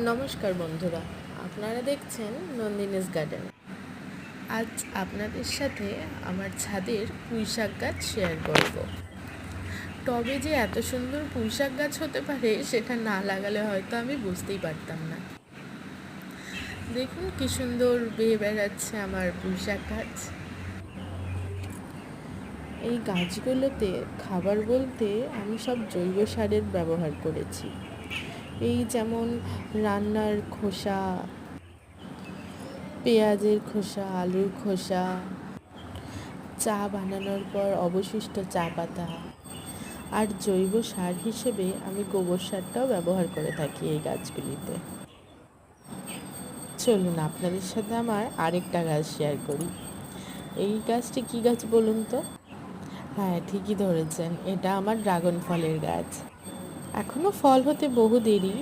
নমস্কার বন্ধুরা, আপনারা দেখছেন নন্দিনীস গার্ডেন। আজ আপনাদের সাথে আমার ছাদের পুঁইশাক গাছ শেয়ার করব। টবে যে এত সুন্দর পুঁইশাক গাছ হতে পারে সেটা না লাগালে হয়তো আমি বুঝতেই পারতাম না। দেখুন কি সুন্দর বেয়ে বেড়াচ্ছে আমার পুঁইশাক গাছ। এই গাছগুলোতে খাবার বলতে আমি সব জৈব সারের ব্যবহার করেছি। এই যেমন রান্নার খোসা, পেঁয়াজের খোসা, আলুর খোসা, চা বানানোর পর অবশিষ্ট চা পাতা, আর জৈব সার হিসেবে আমি গোবর সারটাও ব্যবহার করে থাকি এই গাছগুলিতে। চলুন আপনাদের সাথে আমার আরেকটা গাছ শেয়ার করি। এই গাছটি কী গাছ বলুন তো? হ্যাঁ, ঠিকই ধরেছেন, এটা আমার ড্রাগন ফলের গাছ। এখনও ফল হতে বহু দেরি,